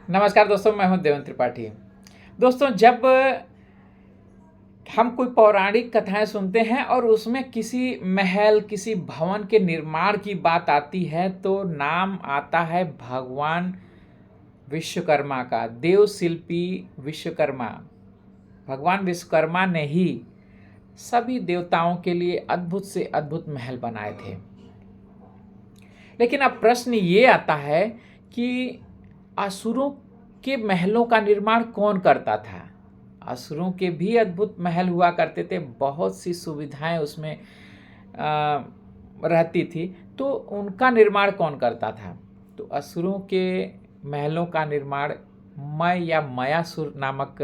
नमस्कार दोस्तों, मैं हूं देवेंद्र त्रिपाठी। दोस्तों, जब हम कोई पौराणिक कथाएं सुनते हैं और उसमें किसी महल, किसी भवन के निर्माण की बात आती है तो नाम आता है भगवान विश्वकर्मा का। देव शिल्पी विश्वकर्मा, भगवान विश्वकर्मा ने ही सभी देवताओं के लिए अद्भुत से अद्भुत महल बनाए थे। लेकिन अब प्रश्न ये आता है कि असुरों के महलों का निर्माण कौन करता था? असुरों के भी अद्भुत महल हुआ करते थे, बहुत सी सुविधाएं उसमें रहती थी, तो उनका निर्माण कौन करता था? तो असुरों के महलों का निर्माण मय या मयासुर नामक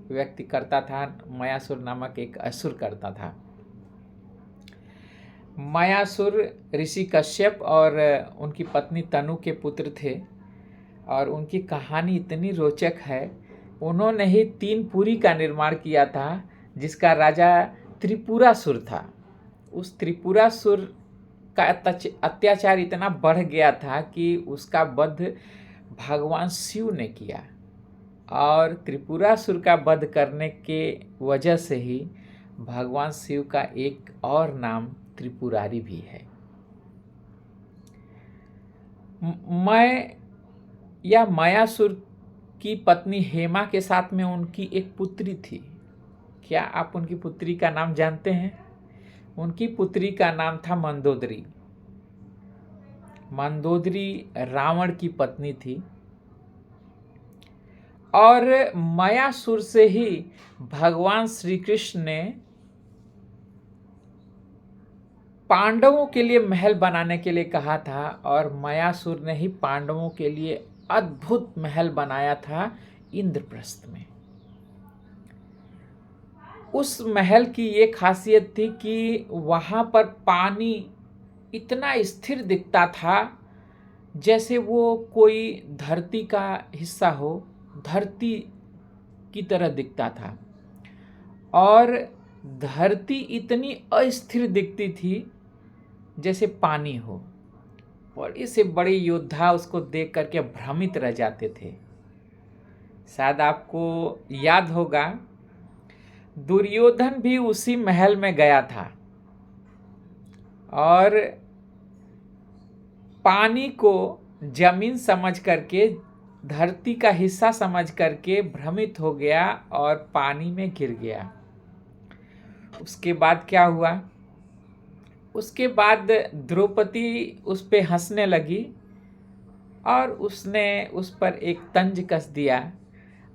व्यक्ति करता था। मयासुर नामक एक असुर करता था। मयासुर ऋषि कश्यप और उनकी पत्नी तनु के पुत्र थे और उनकी कहानी इतनी रोचक है। उन्होंने ही तीनपुरी का निर्माण किया था, जिसका राजा त्रिपुरासुर था। उस त्रिपुरासुर का अत्याचार इतना बढ़ गया था कि उसका वध भगवान शिव ने किया, और त्रिपुरासुर का वध करने के वजह से ही भगवान शिव का एक और नाम त्रिपुरारी भी है। मैं या मयासुर की पत्नी हेमा के साथ में उनकी एक पुत्री थी। क्या आप उनकी पुत्री का नाम जानते हैं? उनकी पुत्री का नाम था मंदोदरी। मंदोदरी रावण की पत्नी थी और मयासुर से ही भगवान श्री कृष्ण ने पांडवों के लिए महल बनाने के लिए कहा था, और मयासुर ने ही पांडवों के लिए अद्भुत महल बनाया था इंद्रप्रस्थ में। उस महल की ये खासियत थी कि वहाँ पर पानी इतना स्थिर दिखता था जैसे वो कोई धरती का हिस्सा हो, धरती की तरह दिखता था, और धरती इतनी अस्थिर दिखती थी जैसे पानी हो। बड़े से बड़े योद्धा उसको देख करके भ्रमित रह जाते थे। शायद आपको याद होगा, दुर्योधन भी उसी महल में गया था और पानी को जमीन समझ करके, धरती का हिस्सा समझ करके भ्रमित हो गया और पानी में गिर गया। उसके बाद क्या हुआ? उसके बाद द्रौपदी उस पे हंसने लगी और उसने उस पर एक तंज कस दिया,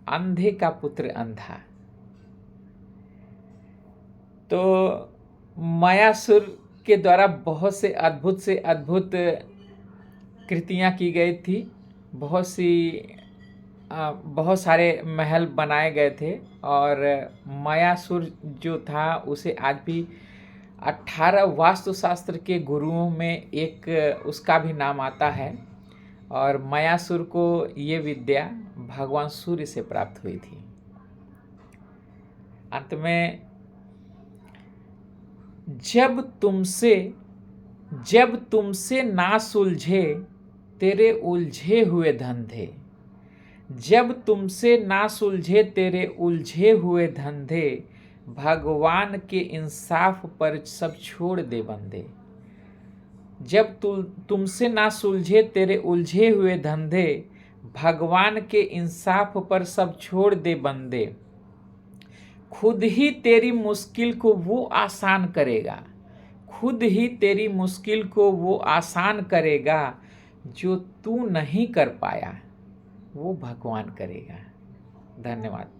अंधे का पुत्र अंधा। तो मयासुर के द्वारा बहुत से अद्भुत कृतियां की गई थी। बहुत सारे महल बनाए गए थे, और मयासुर जो था उसे आज भी 18 वास्तुशास्त्र के गुरुओं में एक उसका भी नाम आता है, और मयासुर को ये विद्या भगवान सूर्य से प्राप्त हुई थी। अंत में जब तुमसे ना सुलझे तेरे उलझे हुए धंधे, जब तुमसे ना सुलझे तेरे उलझे हुए धंधे, भगवान के इंसाफ पर सब छोड़ दे बंदे। जब तुमसे ना सुलझे तेरे उलझे हुए धंधे, भगवान के इंसाफ पर सब छोड़ दे बंदे। खुद ही तेरी मुश्किल को वो आसान करेगा, खुद ही तेरी मुश्किल को वो आसान करेगा, जो तू नहीं कर पाया वो भगवान करेगा। धन्यवाद।